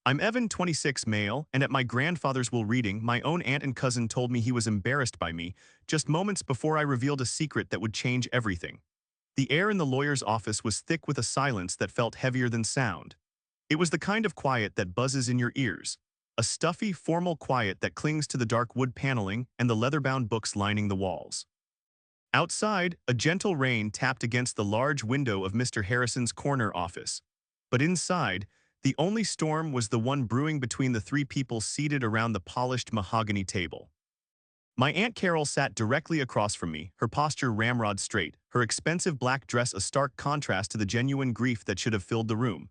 I'm Evan, 26, male, and at my grandfather's will reading, my own aunt and cousin told me he was embarrassed by me, just moments before I revealed a secret that would change everything. The air in the lawyer's office was thick with a silence that felt heavier than sound. It was the kind of quiet that buzzes in your ears, a stuffy, formal quiet that clings to the dark wood paneling and the leather-bound books lining the walls. Outside, a gentle rain tapped against the large window of Mr. Harrison's corner office. But inside, the only storm was the one brewing between the three people seated around the polished mahogany table. My Aunt Carol sat directly across from me, her posture ramrod straight, her expensive black dress a stark contrast to the genuine grief that should have filled the room.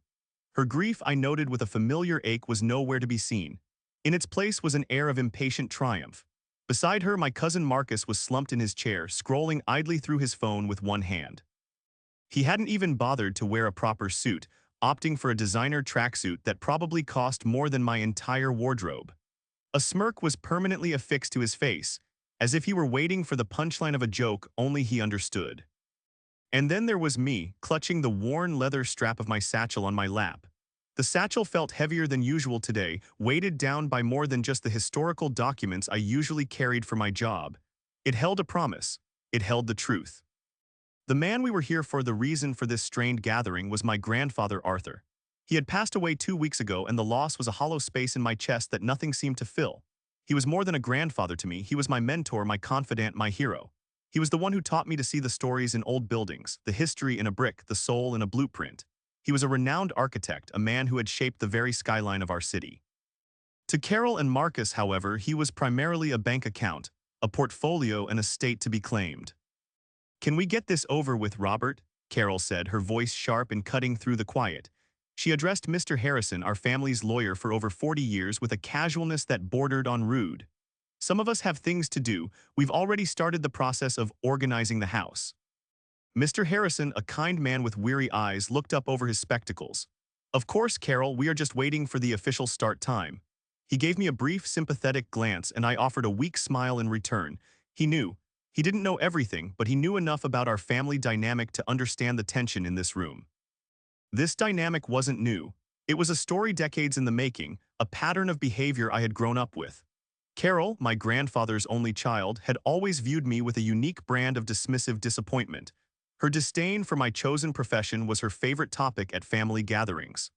Her grief, I noted with a familiar ache, was nowhere to be seen. In its place was an air of impatient triumph. Beside her, my cousin Marcus was slumped in his chair, scrolling idly through his phone with one hand. He hadn't even bothered to wear a proper suit, opting for a designer tracksuit that probably cost more than my entire wardrobe. A smirk was permanently affixed to his face, as if he were waiting for the punchline of a joke only he understood. And then there was me, clutching the worn leather strap of my satchel on my lap. The satchel felt heavier than usual today, weighted down by more than just the historical documents I usually carried for my job. It held a promise. It held the truth. The man we were here for, the reason for this strained gathering, was my grandfather Arthur. He had passed away 2 weeks ago, and the loss was a hollow space in my chest that nothing seemed to fill. He was more than a grandfather to me. He was my mentor, my confidant, my hero. He was the one who taught me to see the stories in old buildings, the history in a brick, the soul in a blueprint. He was a renowned architect, a man who had shaped the very skyline of our city. To Carol and Marcus, however, he was primarily a bank account, a portfolio, and a estate to be claimed. "Can we get this over with, Robert?" Carol said, her voice sharp and cutting through the quiet. She addressed Mr. Harrison, our family's lawyer for over 40 years, with a casualness that bordered on rude. "Some of us have things to do. We've already started the process of organizing the house." Mr. Harrison, a kind man with weary eyes, looked up over his spectacles. "Of course, Carol, we are just waiting for the official start time." He gave me a brief, sympathetic glance, and I offered a weak smile in return. He knew. He didn't know everything, but he knew enough about our family dynamic to understand the tension in this room. This dynamic wasn't new. It was a story decades in the making, a pattern of behavior I had grown up with. Carol, my grandfather's only child, had always viewed me with a unique brand of dismissive disappointment. Her disdain for my chosen profession was her favorite topic at family gatherings.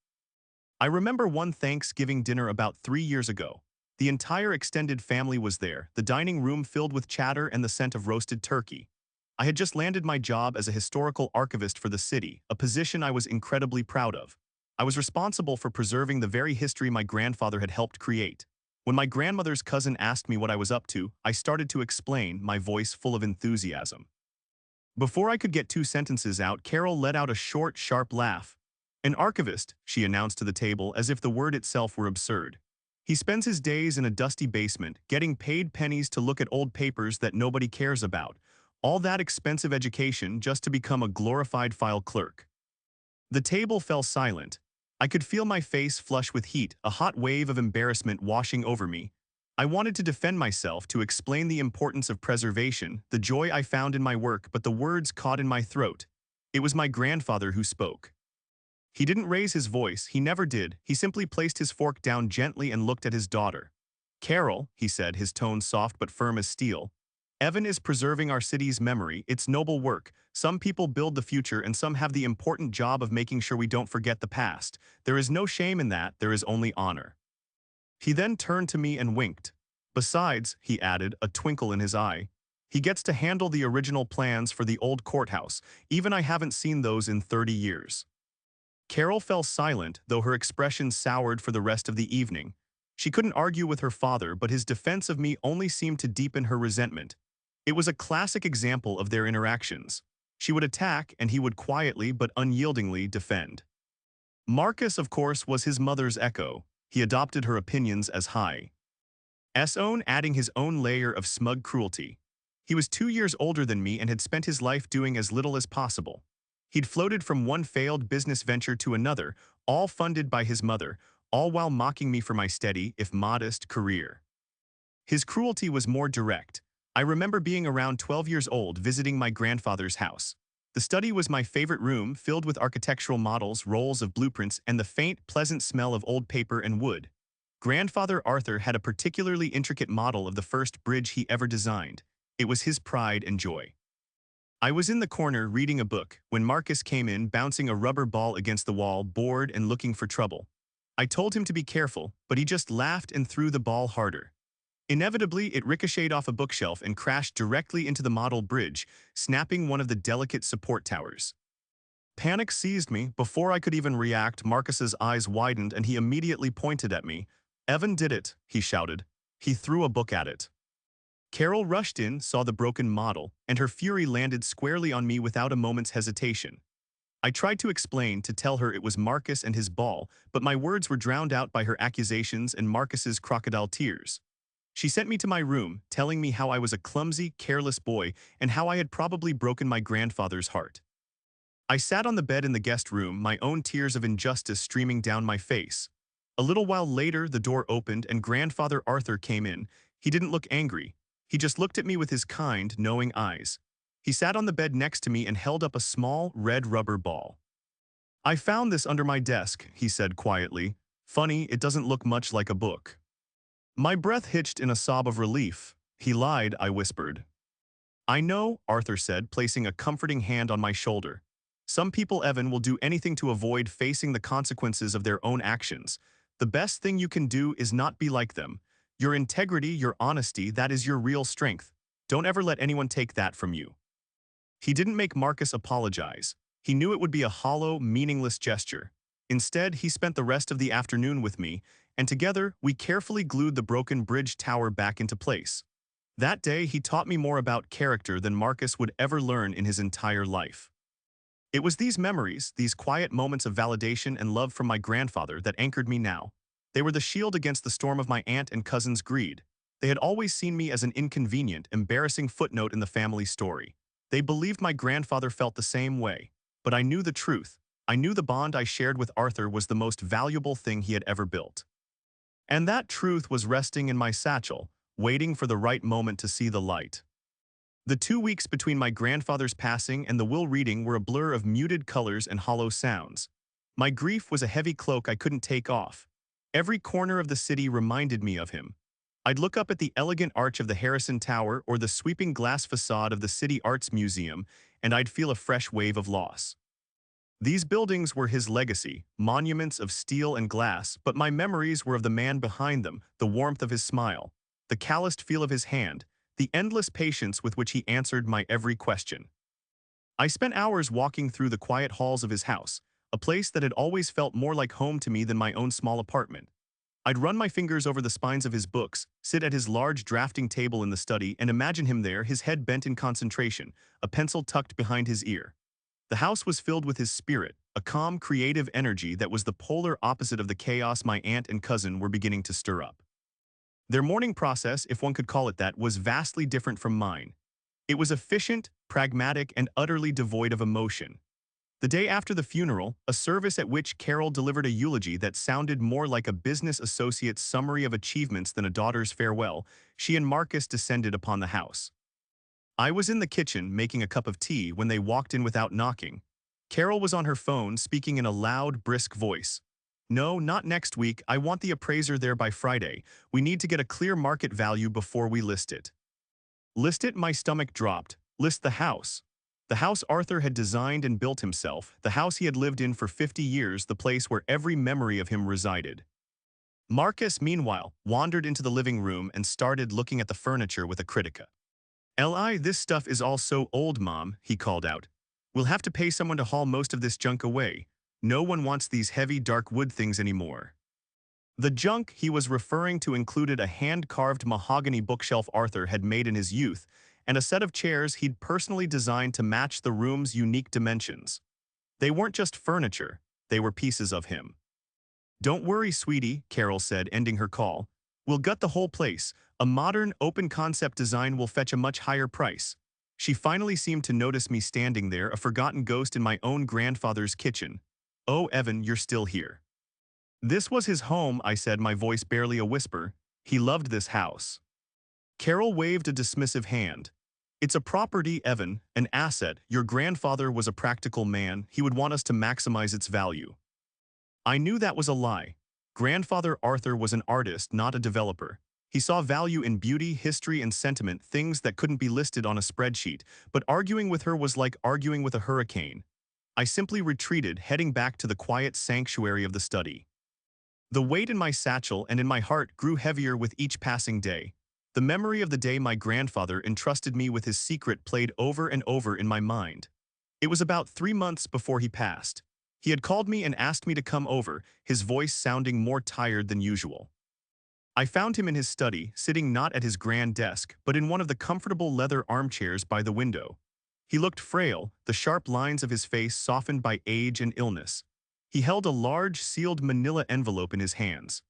I remember one Thanksgiving dinner about 3 years ago. The entire extended family was there, the dining room filled with chatter and the scent of roasted turkey. I had just landed my job as a historical archivist for the city, a position I was incredibly proud of. I was responsible for preserving the very history my grandfather had helped create. When my grandmother's cousin asked me what I was up to, I started to explain, my voice full of enthusiasm. Before I could get 2 sentences out, Carol let out a short, sharp laugh. "An archivist," she announced to the table, as if the word itself were absurd. "He spends his days in a dusty basement, getting paid pennies to look at old papers that nobody cares about. All that expensive education just to become a glorified file clerk." The table fell silent. I could feel my face flush with heat, a hot wave of embarrassment washing over me. I wanted to defend myself, to explain the importance of preservation, the joy I found in my work, but the words caught in my throat. It was my grandfather who spoke. He didn't raise his voice, he never did. He simply placed his fork down gently and looked at his daughter. "Carol," he said, his tone soft but firm as steel, "Evan is preserving our city's memory. It's noble work. Some people build the future, and some have the important job of making sure we don't forget the past. There is no shame in that, there is only honor." He then turned to me and winked. "Besides," he added, a twinkle in his eye, "he gets to handle the original plans for the old courthouse. Even I haven't seen those in 30 years. Carol fell silent, though her expression soured for the rest of the evening. She couldn't argue with her father, but his defense of me only seemed to deepen her resentment. It was a classic example of their interactions. She would attack, and he would quietly but unyieldingly defend. Marcus, of course, was his mother's echo. He adopted her opinions as high. Own, adding his own layer of smug cruelty. He was 2 years older than me and had spent his life doing as little as possible. He'd floated from one failed business venture to another, all funded by his mother, all while mocking me for my steady, if modest, career. His cruelty was more direct. I remember being around 12 years old visiting my grandfather's house. The study was my favorite room, filled with architectural models, rolls of blueprints, and the faint, pleasant smell of old paper and wood. Grandfather Arthur had a particularly intricate model of the first bridge he ever designed. It was his pride and joy. I was in the corner reading a book when Marcus came in, bouncing a rubber ball against the wall, bored and looking for trouble. I told him to be careful, but he just laughed and threw the ball harder. Inevitably, it ricocheted off a bookshelf and crashed directly into the model bridge, snapping one of the delicate support towers. Panic seized me. Before I could even react, Marcus's eyes widened and he immediately pointed at me. "Evan did it," he shouted. He threw a book at it. Carol rushed in, saw the broken model, and her fury landed squarely on me without a moment's hesitation. I tried to explain, to tell her it was Marcus and his ball, but my words were drowned out by her accusations and Marcus's crocodile tears. She sent me to my room, telling me how I was a clumsy, careless boy and how I had probably broken my grandfather's heart. I sat on the bed in the guest room, my own tears of injustice streaming down my face. A little while later, the door opened and Grandfather Arthur came in. He didn't look angry. He just looked at me with his kind, knowing eyes. He sat on the bed next to me and held up a small, red rubber ball. "I found this under my desk," he said quietly. "Funny, it doesn't look much like a book." My breath hitched in a sob of relief. "He lied," I whispered. "I know," Arthur said, placing a comforting hand on my shoulder. "Some people, Evan, will do anything to avoid facing the consequences of their own actions. The best thing you can do is not be like them. Your integrity, your honesty, that is your real strength. Don't ever let anyone take that from you." He didn't make Marcus apologize. He knew it would be a hollow, meaningless gesture. Instead, he spent the rest of the afternoon with me, and together, we carefully glued the broken bridge tower back into place. That day, he taught me more about character than Marcus would ever learn in his entire life. It was these memories, these quiet moments of validation and love from my grandfather that anchored me now. They were the shield against the storm of my aunt and cousin's greed. They had always seen me as an inconvenient, embarrassing footnote in the family story. They believed my grandfather felt the same way. But I knew the truth. I knew the bond I shared with Arthur was the most valuable thing he had ever built. And that truth was resting in my satchel, waiting for the right moment to see the light. The 2 weeks between my grandfather's passing and the will reading were a blur of muted colors and hollow sounds. My grief was a heavy cloak I couldn't take off. Every corner of the city reminded me of him. I'd look up at the elegant arch of the Harrison Tower or the sweeping glass facade of the City Arts Museum, and I'd feel a fresh wave of loss. These buildings were his legacy, monuments of steel and glass, but my memories were of the man behind them, the warmth of his smile, the calloused feel of his hand, the endless patience with which he answered my every question. I spent hours walking through the quiet halls of his house, a place that had always felt more like home to me than my own small apartment. I'd run my fingers over the spines of his books, sit at his large drafting table in the study, and imagine him there, his head bent in concentration, a pencil tucked behind his ear. The house was filled with his spirit, a calm, creative energy that was the polar opposite of the chaos my aunt and cousin were beginning to stir up. Their mourning process, if one could call it that, was vastly different from mine. It was efficient, pragmatic, and utterly devoid of emotion. The day after the funeral, a service at which Carol delivered a eulogy that sounded more like a business associate's summary of achievements than a daughter's farewell, she and Marcus descended upon the house. I was in the kitchen making a cup of tea when they walked in without knocking. Carol was on her phone, speaking in a loud, brisk voice. "No, not next week. I want the appraiser there by Friday. We need to get a clear market value before we list it." List it? My stomach dropped. List the house. The house Arthur had designed and built himself, the house he had lived in for 50 years, the place where every memory of him resided. Marcus, meanwhile, wandered into the living room and started looking at the furniture with a critica. "Li, this stuff is all so old, Mom," he called out. "We'll have to pay someone to haul most of this junk away. No one wants these heavy, dark wood things anymore." The junk he was referring to included a hand-carved mahogany bookshelf Arthur had made in his youth, and a set of chairs he'd personally designed to match the room's unique dimensions. They weren't just furniture, they were pieces of him. "Don't worry, sweetie," Carol said, ending her call. "We'll gut the whole place. A modern, open-concept design will fetch a much higher price." She finally seemed to notice me standing there, a forgotten ghost in my own grandfather's kitchen. "Oh, Evan, you're still here." "This was his home," I said, my voice barely a whisper. "He loved this house." Carol waved a dismissive hand. It's a property, Evan, an asset. Your grandfather was a practical man. He would want us to maximize its value. I knew that was a lie. Grandfather Arthur was an artist, not a developer. He saw value in beauty, history, and sentiment, things that couldn't be listed on a spreadsheet, but arguing with her was like arguing with a hurricane. I simply retreated, heading back to the quiet sanctuary of the study. The weight in my satchel and in my heart grew heavier with each passing day. The memory of the day my grandfather entrusted me with his secret played over and over in my mind. It was about 3 months before he passed. He had called me and asked me to come over, his voice sounding more tired than usual. I found him in his study, sitting not at his grand desk, but in one of the comfortable leather armchairs by the window. He looked frail, the sharp lines of his face softened by age and illness. He held a large, sealed manila envelope in his hands.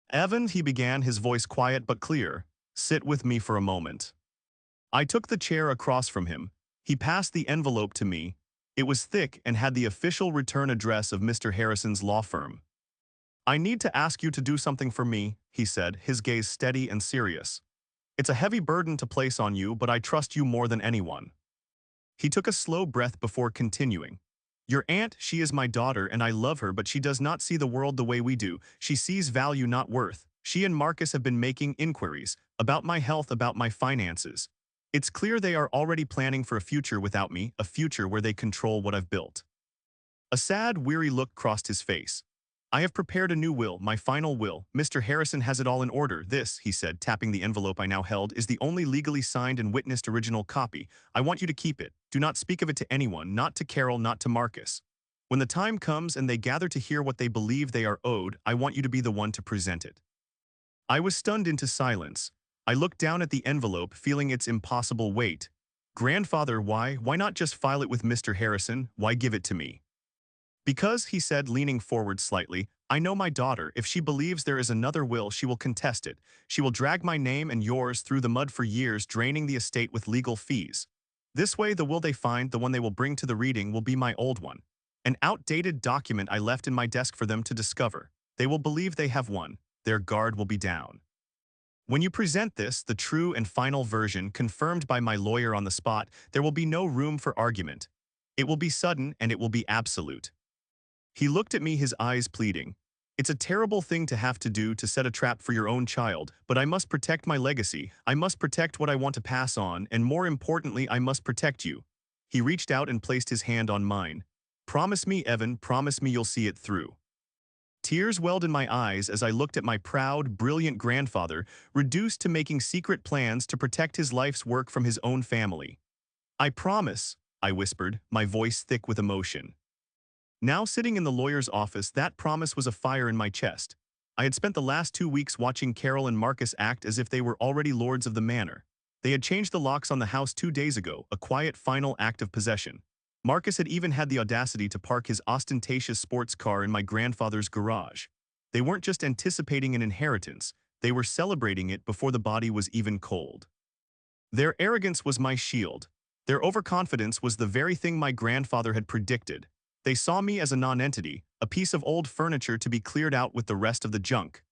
"Evan," he began, his voice quiet but clear, "sit with me for a moment." I took the chair across from him. He passed the envelope to me. It was thick and had the official return address of Mr. Harrison's law firm. "I need to ask you to do something for me," he said, his gaze steady and serious. "It's a heavy burden to place on you, but I trust you more than anyone." He took a slow breath before continuing. "Your aunt, she is my daughter and I love her, but she does not see the world the way we do. She sees value, not worth. She and Marcus have been making inquiries about my health, about my finances. It's clear they are already planning for a future without me, a future where they control what I've built." A sad, weary look crossed his face. "I have prepared a new will, my final will. Mr. Harrison has it all in order. This," he said, tapping the envelope I now held, "is the only legally signed and witnessed original copy. I want you to keep it. Do not speak of it to anyone, not to Carol, not to Marcus. When the time comes and they gather to hear what they believe they are owed, I want you to be the one to present it." I was stunned into silence. I looked down at the envelope, feeling its impossible weight. "Grandfather, why not just file it with Mr. Harrison? Why give it to me?" "Because," he said, leaning forward slightly, "I know my daughter. If she believes there is another will, she will contest it. She will drag my name and yours through the mud for years, draining the estate with legal fees. This way, the will they find, the one they will bring to the reading, will be my old one. An outdated document I left in my desk for them to discover. They will believe they have won. Their guard will be down. When you present this, the true and final version, confirmed by my lawyer on the spot, there will be no room for argument. It will be sudden and it will be absolute." He looked at me, his eyes pleading. "It's a terrible thing to have to do, to set a trap for your own child, but I must protect my legacy. I must protect what I want to pass on, and more importantly, I must protect you." He reached out and placed his hand on mine. "Promise me, Evan, promise me you'll see it through." Tears welled in my eyes as I looked at my proud, brilliant grandfather, reduced to making secret plans to protect his life's work from his own family. "I promise," I whispered, my voice thick with emotion. Now sitting in the lawyer's office, that promise was a fire in my chest. I had spent the last 2 weeks watching Carol and Marcus act as if they were already lords of the manor. They had changed the locks on the house 2 days ago, a quiet final act of possession. Marcus had even had the audacity to park his ostentatious sports car in my grandfather's garage. They weren't just anticipating an inheritance, they were celebrating it before the body was even cold. Their arrogance was my shield. Their overconfidence was the very thing my grandfather had predicted. They saw me as a non-entity, a piece of old furniture to be cleared out with the rest of the junk.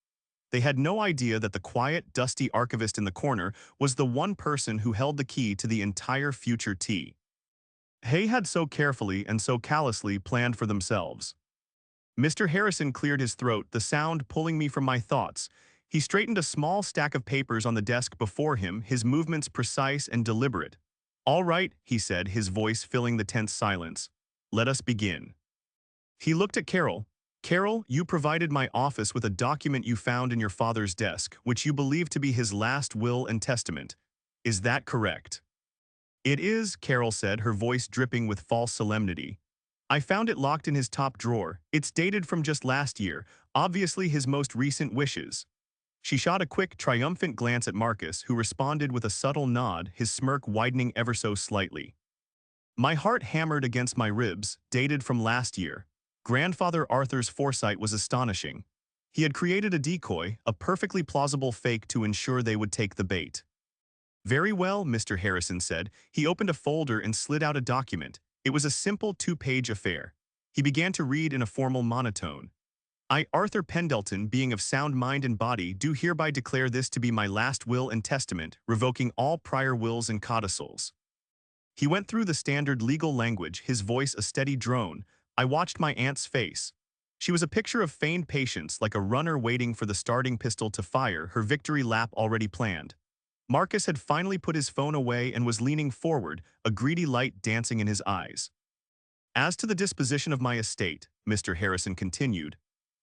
They had no idea that the quiet, dusty archivist in the corner was the one person who held the key to the entire future tea. They had so carefully and so callously planned for themselves. Mr. Harrison cleared his throat, the sound pulling me from my thoughts. He straightened a small stack of papers on the desk before him, his movements precise and deliberate. "All right," he said, his voice filling the tense silence. "Let us begin." He looked at Carol. "Carol, you provided my office with a document you found in your father's desk, which you believe to be his last will and testament. Is that correct?" "It is," Carol said, her voice dripping with false solemnity. "I found it locked in his top drawer. It's dated from just last year, obviously his most recent wishes." She shot a quick, triumphant glance at Marcus, who responded with a subtle nod, his smirk widening ever so slightly. My heart hammered against my ribs, dated from last year. Grandfather Arthur's foresight was astonishing. He had created a decoy, a perfectly plausible fake to ensure they would take the bait. "Very well," Mr. Harrison said. He opened a folder and slid out a document. It was a simple 2-page affair. He began to read in a formal monotone. I, Arthur Pendleton, being of sound mind and body, do hereby declare this to be my last will and testament, revoking all prior wills and codicils. He went through the standard legal language, his voice a steady drone. I watched my aunt's face. She was a picture of feigned patience, like a runner waiting for the starting pistol to fire, her victory lap already planned. Marcus had finally put his phone away and was leaning forward, a greedy light dancing in his eyes. As to the disposition of my estate, Mr. Harrison continued,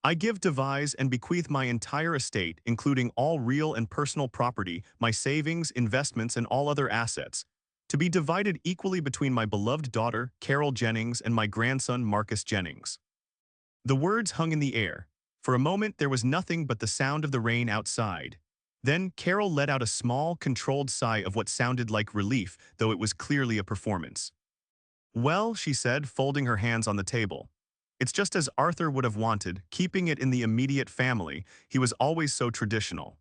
I give, devise, and bequeath my entire estate, including all real and personal property, my savings, investments, and all other assets, to be divided equally between my beloved daughter, Carol Jennings, and my grandson, Marcus Jennings. The words hung in the air. For a moment there was nothing but the sound of the rain outside. Then Carol let out a small, controlled sigh of what sounded like relief, though it was clearly a performance. Well, she said, folding her hands on the table. It's just as Arthur would have wanted, keeping it in the immediate family. He was always so traditional.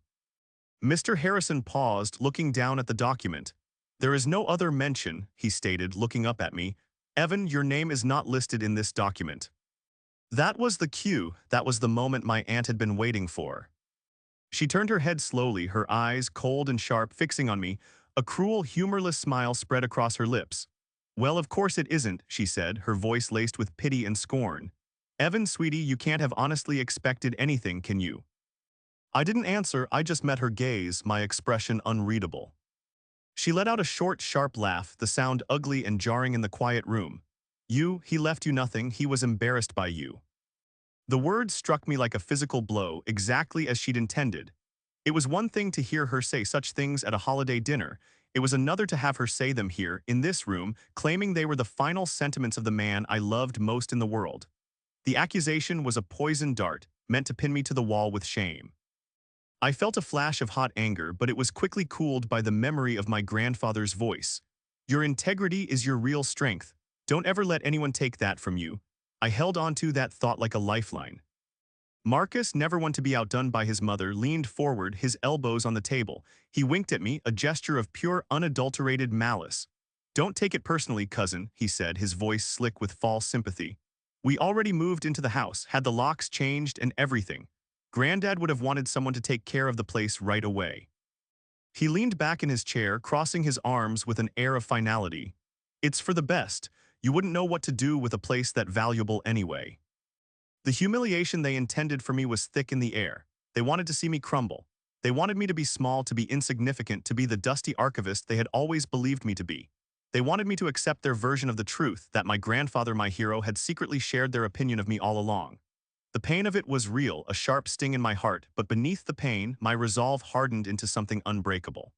Mr. Harrison paused, looking down at the document. There is no other mention, he stated, looking up at me. Evan, your name is not listed in this document. That was the cue. That was the moment my aunt had been waiting for. She turned her head slowly, her eyes, cold and sharp, fixing on me. A cruel, humorless smile spread across her lips. Well, of course it isn't, she said, her voice laced with pity and scorn. Evan, sweetie, you can't have honestly expected anything, can you? I didn't answer, I just met her gaze, my expression unreadable. She let out a short, sharp laugh, the sound ugly and jarring in the quiet room. He left you nothing, he was embarrassed by you. The words struck me like a physical blow, exactly as she'd intended. It was one thing to hear her say such things at a holiday dinner. It was another to have her say them here, in this room, claiming they were the final sentiments of the man I loved most in the world. The accusation was a poisoned dart, meant to pin me to the wall with shame. I felt a flash of hot anger, but it was quickly cooled by the memory of my grandfather's voice. Your integrity is your real strength. Don't ever let anyone take that from you. I held onto that thought like a lifeline. Marcus, never one to be outdone by his mother, leaned forward, his elbows on the table. He winked at me, a gesture of pure, unadulterated malice. Don't take it personally, cousin, he said, his voice slick with false sympathy. We already moved into the house, had the locks changed and everything. Granddad would have wanted someone to take care of the place right away. He leaned back in his chair, crossing his arms with an air of finality. It's for the best. You wouldn't know what to do with a place that valuable anyway. The humiliation they intended for me was thick in the air. They wanted to see me crumble. They wanted me to be small, to be insignificant, to be the dusty archivist they had always believed me to be. They wanted me to accept their version of the truth, that my grandfather, my hero, had secretly shared their opinion of me all along. The pain of it was real, a sharp sting in my heart, but beneath the pain, my resolve hardened into something unbreakable.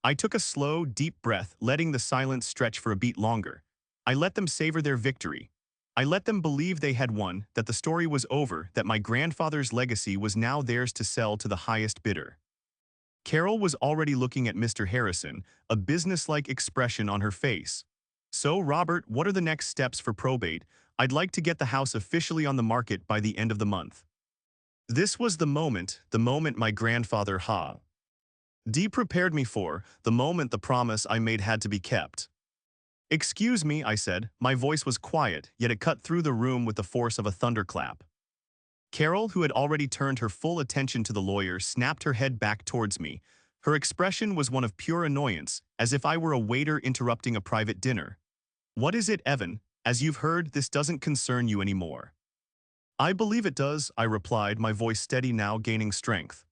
I took a slow, deep breath, letting the silence stretch for a beat longer. I let them savor their victory. I let them believe they had won, that the story was over, that my grandfather's legacy was now theirs to sell to the highest bidder. Carol was already looking at Mr. Harrison, a businesslike expression on her face. So, Robert, what are the next steps for probate? I'd like to get the house officially on the market by the end of the month. This was the moment my grandfather prepared me for, the moment the promise I made had to be kept. Excuse me, I said. My voice was quiet, yet it cut through the room with the force of a thunderclap. Carol, who had already turned her full attention to the lawyer, snapped her head back towards me. Her expression was one of pure annoyance, as if I were a waiter interrupting a private dinner. What is it, Evan? As you've heard, this doesn't concern you anymore. I believe it does, I replied, my voice steady now, gaining strength.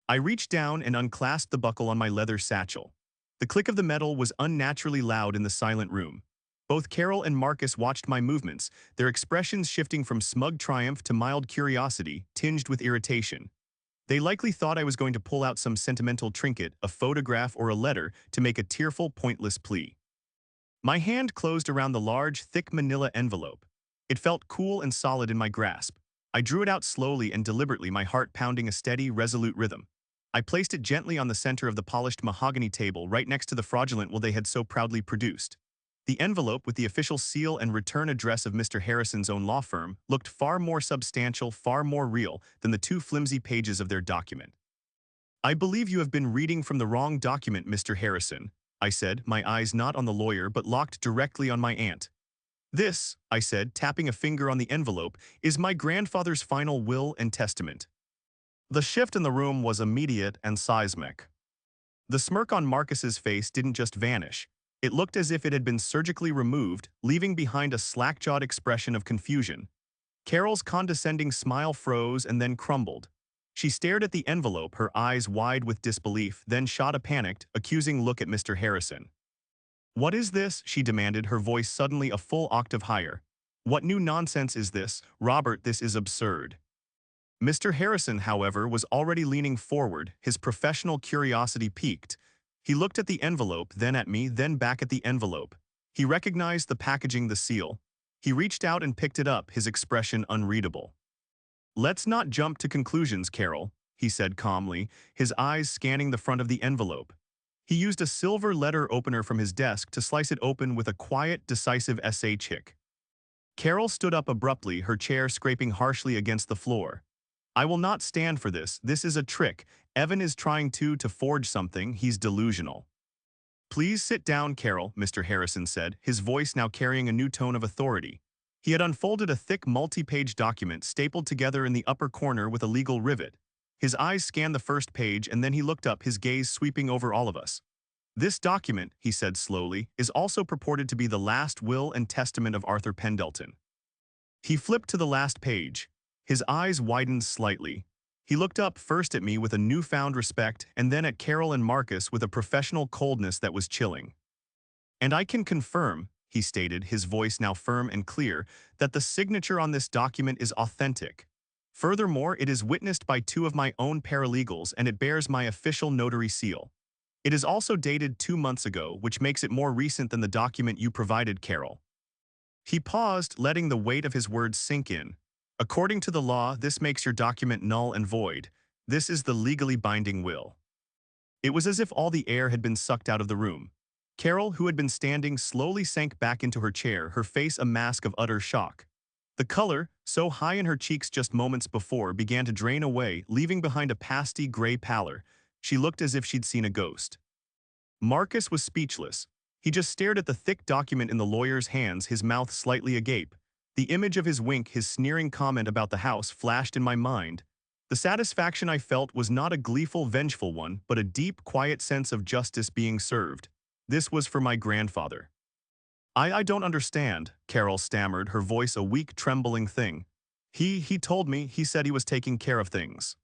I reached down and unclasped the buckle on my leather satchel. The click of the metal was unnaturally loud in the silent room. Both Carol and Marcus watched my movements, their expressions shifting from smug triumph to mild curiosity, tinged with irritation. They likely thought I was going to pull out some sentimental trinket, a photograph or a letter, to make a tearful, pointless plea. My hand closed around the large, thick manila envelope. It felt cool and solid in my grasp. I drew it out slowly and deliberately, my heart pounding a steady, resolute rhythm. I placed it gently on the center of the polished mahogany table right next to the fraudulent will they had so proudly produced. The envelope, with the official seal and return address of Mr. Harrison's own law firm, looked far more substantial, far more real than the two flimsy pages of their document. I believe you have been reading from the wrong document, Mr. Harrison, I said, my eyes not on the lawyer but locked directly on my aunt. This, I said, tapping a finger on the envelope, is my grandfather's final will and testament. The shift in the room was immediate and seismic. The smirk on Marcus's face didn't just vanish. It looked as if it had been surgically removed, leaving behind a slack-jawed expression of confusion. Carol's condescending smile froze and then crumbled. She stared at the envelope, her eyes wide with disbelief, then shot a panicked, accusing look at Mr. Harrison. "What is this?" she demanded, her voice suddenly a full octave higher. "What new nonsense is this? Robert, this is absurd." Mr. Harrison, however, was already leaning forward, his professional curiosity piqued. He looked at the envelope, then at me, then back at the envelope. He recognized the packaging, the seal. He reached out and picked it up, his expression unreadable. "Let's not jump to conclusions, Carol," he said calmly, his eyes scanning the front of the envelope. He used a silver letter opener from his desk to slice it open with a quiet, decisive sh. Carol stood up abruptly, her chair scraping harshly against the floor. "I will not stand for this. This is a trick. Evan is trying to forge something. He's delusional." "Please sit down, Carol," Mr. Harrison said, his voice now carrying a new tone of authority. He had unfolded a thick multi-page document stapled together in the upper corner with a legal rivet. His eyes scanned the first page and then he looked up, his gaze sweeping over all of us. "This document," he said slowly, "is also purported to be the last will and testament of Arthur Pendleton." He flipped to the last page. His eyes widened slightly. He looked up first at me with a newfound respect and then at Carol and Marcus with a professional coldness that was chilling. "And I can confirm," he stated, his voice now firm and clear, "that the signature on this document is authentic. Furthermore, it is witnessed by two of my own paralegals and it bears my official notary seal. It is also dated 2 months ago, which makes it more recent than the document you provided, Carol." He paused, letting the weight of his words sink in. "According to the law, this makes your document null and void. This is the legally binding will." It was as if all the air had been sucked out of the room. Carol, who had been standing, slowly sank back into her chair, her face a mask of utter shock. The color, so high in her cheeks just moments before, began to drain away, leaving behind a pasty gray pallor. She looked as if she'd seen a ghost. Marcus was speechless. He just stared at the thick document in the lawyer's hands, his mouth slightly agape. The image of his wink, his sneering comment about the house, flashed in my mind. The satisfaction I felt was not a gleeful, vengeful one, but a deep, quiet sense of justice being served. This was for my grandfather. I don't understand," Carol stammered, her voice a weak, trembling thing. He told me, he said he was taking care of things."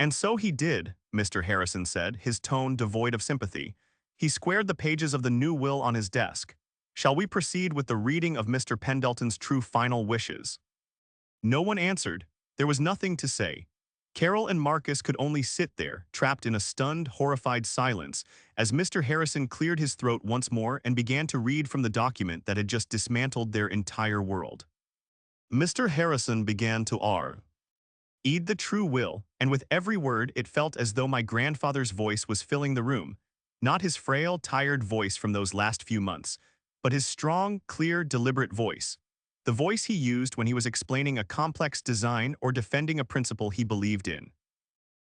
"And so he did," Mr. Harrison said, his tone devoid of sympathy. He squared the pages of the new will on his desk. "Shall we proceed with the reading of Mr. Pendleton's true final wishes?" No one answered. There was nothing to say. Carol and Marcus could only sit there, trapped in a stunned, horrified silence, as Mr. Harrison cleared his throat once more and began to read from the document that had just dismantled their entire world. Mr. Harrison began to read the true will, and with every word it felt as though my grandfather's voice was filling the room. Not his frail, tired voice from those last few months, but his strong, clear, deliberate voice. The voice he used when he was explaining a complex design or defending a principle he believed in.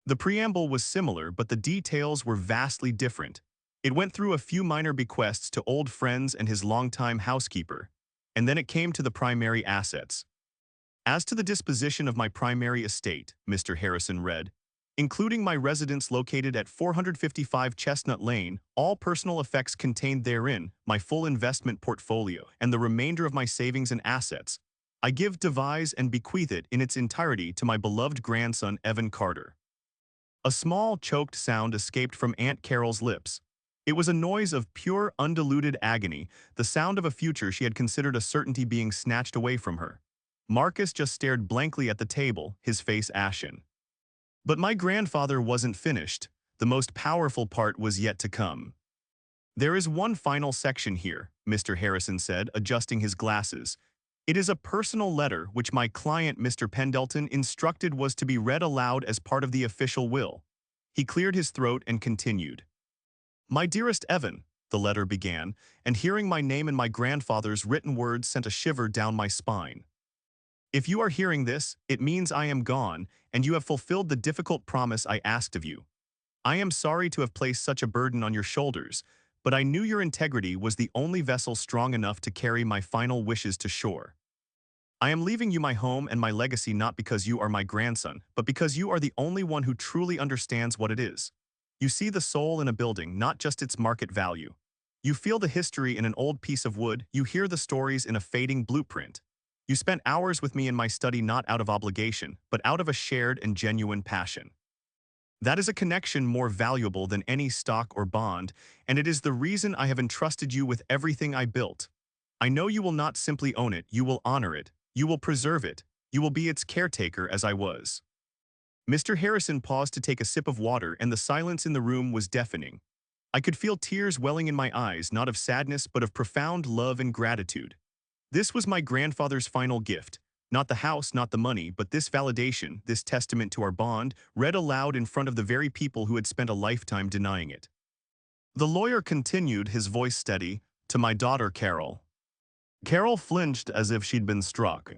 The preamble was similar, but the details were vastly different. It went through a few minor bequests to old friends and his longtime housekeeper, and then it came to the primary assets. "As to the disposition of my primary estate," Mr. Harrison read, "including my residence located at 455 Chestnut Lane, all personal effects contained therein, my full investment portfolio, and the remainder of my savings and assets, I give, devise, and bequeath it in its entirety to my beloved grandson Evan Carter." A small, choked sound escaped from Aunt Carol's lips. It was a noise of pure, undiluted agony, the sound of a future she had considered a certainty being snatched away from her. Marcus just stared blankly at the table, his face ashen. But my grandfather wasn't finished. The most powerful part was yet to come. "There is one final section here," Mr. Harrison said, adjusting his glasses. "It is a personal letter which my client, Mr. Pendleton, instructed was to be read aloud as part of the official will." He cleared his throat and continued. "My dearest Evan," the letter began, and hearing my name in my grandfather's written words sent a shiver down my spine. "If you are hearing this, it means I am gone, and you have fulfilled the difficult promise I asked of you. I am sorry to have placed such a burden on your shoulders, but I knew your integrity was the only vessel strong enough to carry my final wishes to shore. I am leaving you my home and my legacy not because you are my grandson, but because you are the only one who truly understands what it is. You see the soul in a building, not just its market value. You feel the history in an old piece of wood, you hear the stories in a fading blueprint. You spent hours with me in my study not out of obligation, but out of a shared and genuine passion. That is a connection more valuable than any stock or bond, and it is the reason I have entrusted you with everything I built. I know you will not simply own it, you will honor it, you will preserve it, you will be its caretaker as I was. Mr. Harrison paused to take a sip of water, and the silence in the room was deafening. I could feel tears welling in my eyes, not of sadness but of profound love and gratitude. This was my grandfather's final gift. Not the house, not the money, but this validation, this testament to our bond, read aloud in front of the very people who had spent a lifetime denying it. The lawyer continued, his voice steady, to my daughter Carol. Carol flinched as if she'd been struck.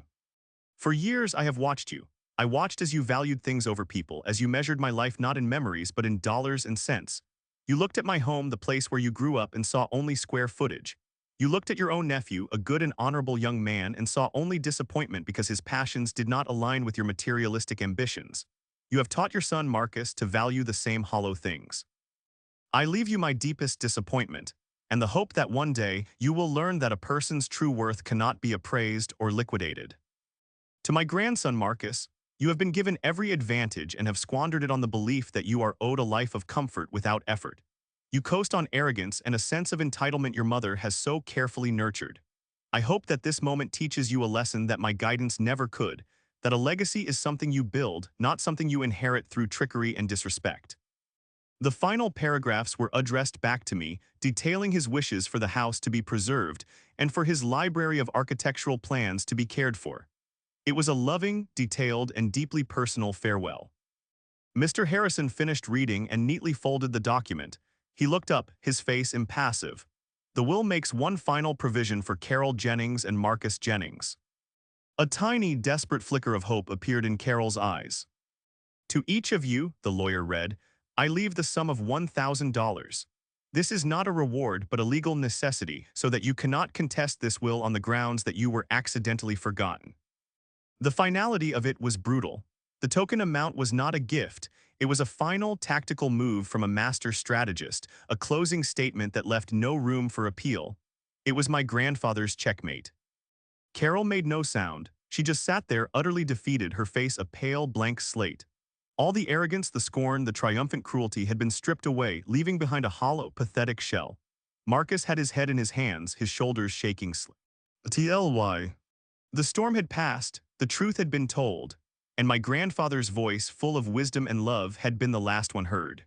For years I have watched you. I watched as you valued things over people, as you measured my life not in memories but in dollars and cents. You looked at my home, the place where you grew up, and saw only square footage. You looked at your own nephew, a good and honorable young man, and saw only disappointment because his passions did not align with your materialistic ambitions. You have taught your son Marcus to value the same hollow things. I leave you my deepest disappointment, and the hope that one day you will learn that a person's true worth cannot be appraised or liquidated. To my grandson Marcus, you have been given every advantage and have squandered it on the belief that you are owed a life of comfort without effort. You coast on arrogance and a sense of entitlement your mother has so carefully nurtured. I hope that this moment teaches you a lesson that my guidance never could, that a legacy is something you build, not something you inherit through trickery and disrespect. The final paragraphs were addressed back to me, detailing his wishes for the house to be preserved and for his library of architectural plans to be cared for. It was a loving, detailed, and deeply personal farewell. Mr. Harrison finished reading and neatly folded the document. He looked up, his face impassive. The will makes one final provision for Carol Jennings and Marcus Jennings. A tiny, desperate flicker of hope appeared in Carol's eyes. To each of you, the lawyer read, I leave the sum of $1,000. This is not a reward but a legal necessity so that you cannot contest this will on the grounds that you were accidentally forgotten. The finality of it was brutal. The token amount was not a gift. It was a final tactical move from a master strategist, a closing statement that left no room for appeal. It was my grandfather's checkmate. Carol made no sound. She just sat there utterly defeated, her face a pale blank slate. All the arrogance, the scorn, the triumphant cruelty had been stripped away, leaving behind a hollow, pathetic shell. Marcus had his head in his hands, his shoulders shaking slightly. The storm had passed, the truth had been told, and my grandfather's voice, full of wisdom and love, had been the last one heard.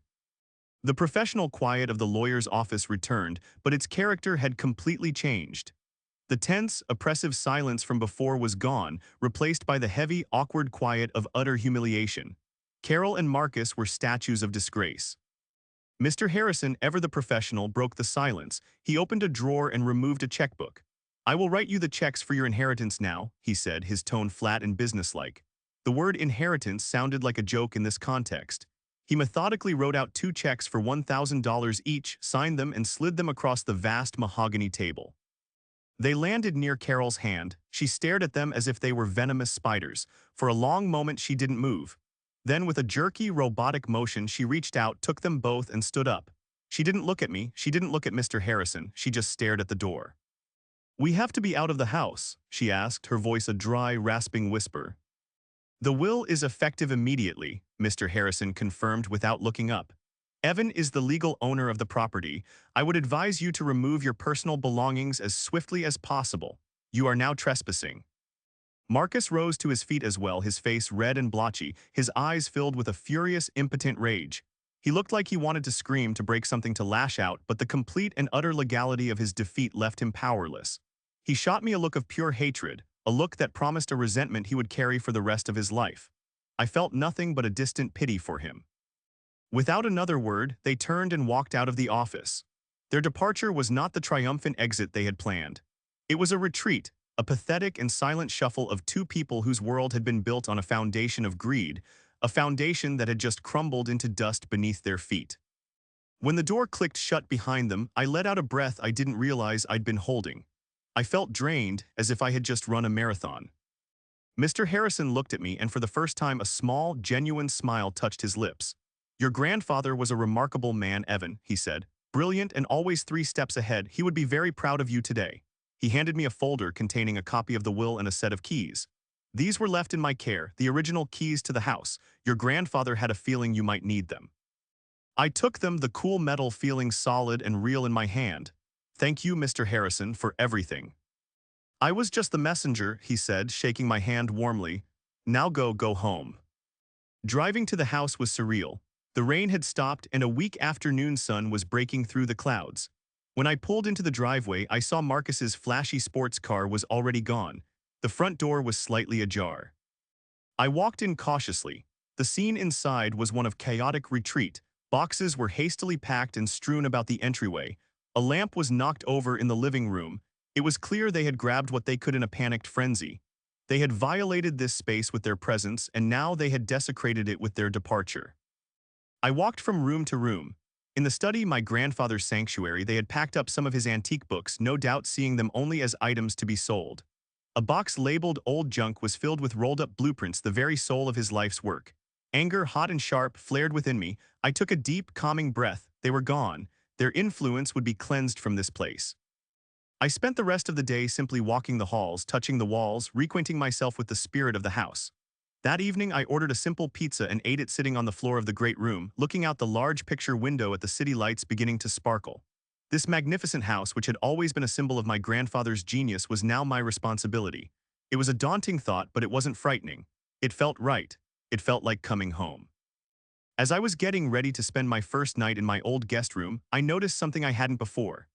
The professional quiet of the lawyer's office returned, but its character had completely changed. The tense, oppressive silence from before was gone, replaced by the heavy, awkward quiet of utter humiliation. Carol and Marcus were statues of disgrace. Mr. Harrison, ever the professional, broke the silence. He opened a drawer and removed a checkbook. I will write you the checks for your inheritance now, he said, his tone flat and businesslike. The word inheritance sounded like a joke in this context. He methodically wrote out 2 checks for $1,000 each, signed them, and slid them across the vast mahogany table. They landed near Carol's hand. She stared at them as if they were venomous spiders. For a long moment she didn't move. Then, with a jerky, robotic motion, she reached out, took them both, and stood up. She didn't look at me, she didn't look at Mr. Harrison, she just stared at the door. We have to be out of the house, she asked, her voice a dry, rasping whisper. The will is effective immediately, Mr. Harrison confirmed without looking up. Evan is the legal owner of the property. I would advise you to remove your personal belongings as swiftly as possible. You are now trespassing. Marcus rose to his feet as well, his face red and blotchy, his eyes filled with a furious, impotent rage. He looked like he wanted to scream, to break something, to lash out, but the complete and utter legality of his defeat left him powerless. He shot me a look of pure hatred, a look that promised a resentment he would carry for the rest of his life. I felt nothing but a distant pity for him. Without another word, they turned and walked out of the office. Their departure was not the triumphant exit they had planned. It was a retreat, a pathetic and silent shuffle of 2 people whose world had been built on a foundation of greed, a foundation that had just crumbled into dust beneath their feet. When the door clicked shut behind them, I let out a breath I didn't realize I'd been holding. I felt drained, as if I had just run a marathon. Mr. Harrison looked at me, and for the first time a small, genuine smile touched his lips. "Your grandfather was a remarkable man, Evan," he said. "Brilliant and always 3 steps ahead. He would be very proud of you today." He handed me a folder containing a copy of the will and a set of keys. "These were left in my care, the original keys to the house. Your grandfather had a feeling you might need them." I took them, the cool metal feeling solid and real in my hand. "Thank you, Mr. Harrison, for everything." "I was just the messenger," he said, shaking my hand warmly. "Now go home." Driving to the house was surreal. The rain had stopped and a weak afternoon sun was breaking through the clouds. When I pulled into the driveway, I saw Marcus's flashy sports car was already gone. The front door was slightly ajar. I walked in cautiously. The scene inside was one of chaotic retreat. Boxes were hastily packed and strewn about the entryway. A lamp was knocked over in the living room. It was clear they had grabbed what they could in a panicked frenzy. They had violated this space with their presence, and now they had desecrated it with their departure. I walked from room to room. In the study, my grandfather's sanctuary, they had packed up some of his antique books, no doubt seeing them only as items to be sold. A box labeled old junk was filled with rolled-up blueprints, the very soul of his life's work. Anger, hot and sharp, flared within me. I took a deep, calming breath. They were gone. Their influence would be cleansed from this place. I spent the rest of the day simply walking the halls, touching the walls, reacquainting myself with the spirit of the house. That evening, I ordered a simple pizza and ate it sitting on the floor of the great room, looking out the large picture window at the city lights beginning to sparkle. This magnificent house, which had always been a symbol of my grandfather's genius, was now my responsibility. It was a daunting thought, but it wasn't frightening. It felt right. It felt like coming home. As I was getting ready to spend my first night in my old guest room, I noticed something I hadn't before.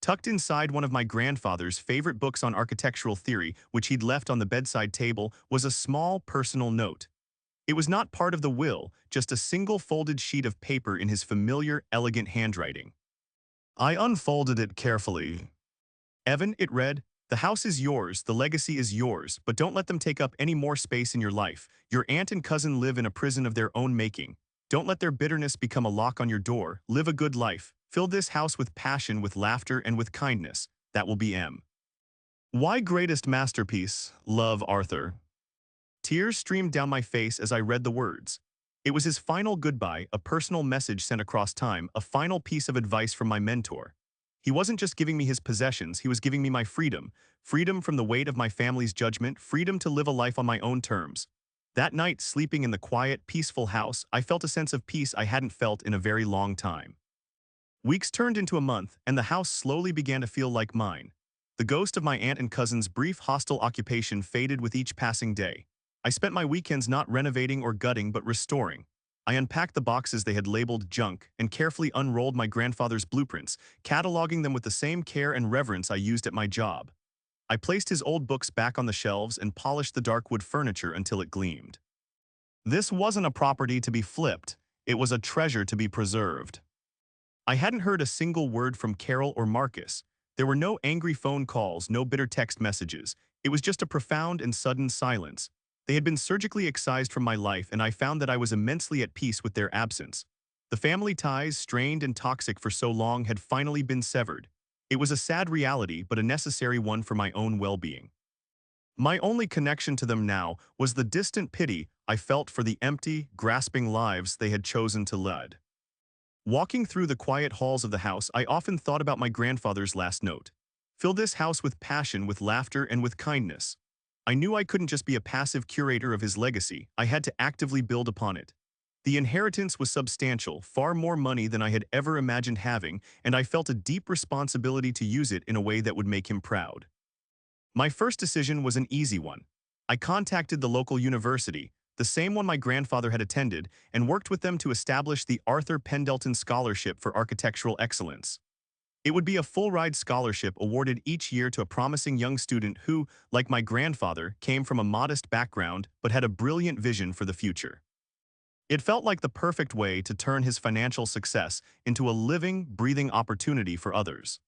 Tucked inside one of my grandfather's favorite books on architectural theory, which he'd left on the bedside table, was a small personal note. It was not part of the will, just a single folded sheet of paper in his familiar, elegant handwriting. I unfolded it carefully. "Evan," it read, "the house is yours, the legacy is yours, but don't let them take up any more space in your life. Your aunt and cousin live in a prison of their own making. Don't let their bitterness become a lock on your door. Live a good life. Fill this house with passion, with laughter, and with kindness. That will be M. Why greatest masterpiece, love, Arthur." Tears streamed down my face as I read the words. It was his final goodbye, a personal message sent across time, a final piece of advice from my mentor. He wasn't just giving me his possessions, he was giving me my freedom. Freedom from the weight of my family's judgment, freedom to live a life on my own terms. That night, sleeping in the quiet, peaceful house, I felt a sense of peace I hadn't felt in a very long time. Weeks turned into a month, and the house slowly began to feel like mine. The ghost of my aunt and cousin's brief hostile occupation faded with each passing day. I spent my weekends not renovating or gutting but restoring. I unpacked the boxes they had labeled junk and carefully unrolled my grandfather's blueprints, cataloging them with the same care and reverence I used at my job. I placed his old books back on the shelves and polished the dark wood furniture until it gleamed. This wasn't a property to be flipped, it was a treasure to be preserved. I hadn't heard a single word from Carol or Marcus. There were no angry phone calls, no bitter text messages. It was just a profound and sudden silence. They had been surgically excised from my life, and I found that I was immensely at peace with their absence. The family ties, strained and toxic for so long, had finally been severed. It was a sad reality, but a necessary one for my own well-being. My only connection to them now was the distant pity I felt for the empty, grasping lives they had chosen to lead. Walking through the quiet halls of the house, I often thought about my grandfather's last note. "Fill this house with passion, with laughter, and with kindness." I knew I couldn't just be a passive curator of his legacy. I had to actively build upon it. The inheritance was substantial, far more money than I had ever imagined having, and I felt a deep responsibility to use it in a way that would make him proud. My first decision was an easy one. I contacted the local university, the same one my grandfather had attended, and worked with them to establish the Arthur Pendleton Scholarship for Architectural Excellence. It would be a full-ride scholarship awarded each year to a promising young student who, like my grandfather, came from a modest background but had a brilliant vision for the future. It felt like the perfect way to turn his financial success into a living, breathing opportunity for others.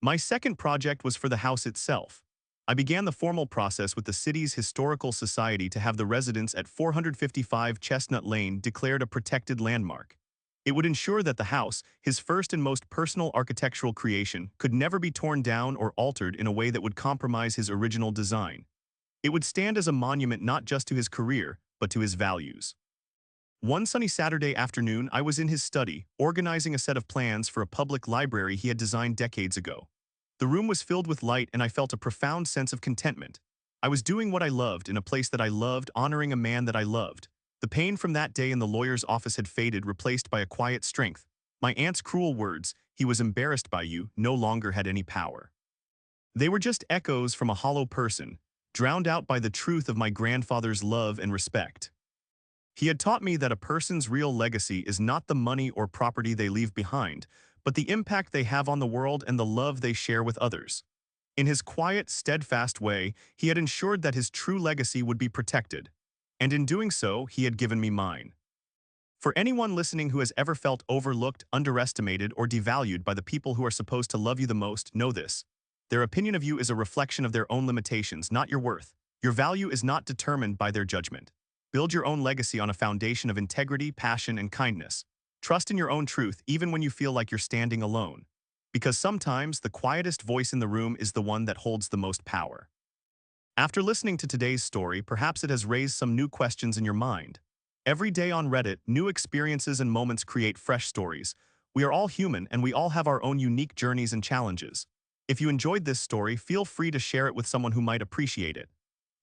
My second project was for the house itself. I began the formal process with the city's historical society to have the residence at 455 Chestnut Lane declared a protected landmark. It would ensure that the house, his first and most personal architectural creation, could never be torn down or altered in a way that would compromise his original design. It would stand as a monument not just to his career, but to his values. One sunny Saturday afternoon, I was in his study, organizing a set of plans for a public library he had designed decades ago. The room was filled with light and I felt a profound sense of contentment. I was doing what I loved in a place that I loved, honoring a man that I loved. The pain from that day in the lawyer's office had faded, replaced by a quiet strength. My aunt's cruel words, "He was embarrassed by you," no longer had any power. They were just echoes from a hollow person, drowned out by the truth of my grandfather's love and respect. He had taught me that a person's real legacy is not the money or property they leave behind, but the impact they have on the world and the love they share with others. In his quiet, steadfast way, he had ensured that his true legacy would be protected. And in doing so, he had given me mine. For anyone listening who has ever felt overlooked, underestimated, or devalued by the people who are supposed to love you the most, know this. Their opinion of you is a reflection of their own limitations, not your worth. Your value is not determined by their judgment. Build your own legacy on a foundation of integrity, passion, and kindness. Trust in your own truth even when you feel like you're standing alone. Because sometimes the quietest voice in the room is the one that holds the most power. After listening to today's story, perhaps it has raised some new questions in your mind. Every day on Reddit, new experiences and moments create fresh stories. We are all human and we all have our own unique journeys and challenges. If you enjoyed this story, feel free to share it with someone who might appreciate it.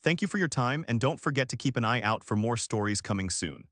Thank you for your time, and don't forget to keep an eye out for more stories coming soon.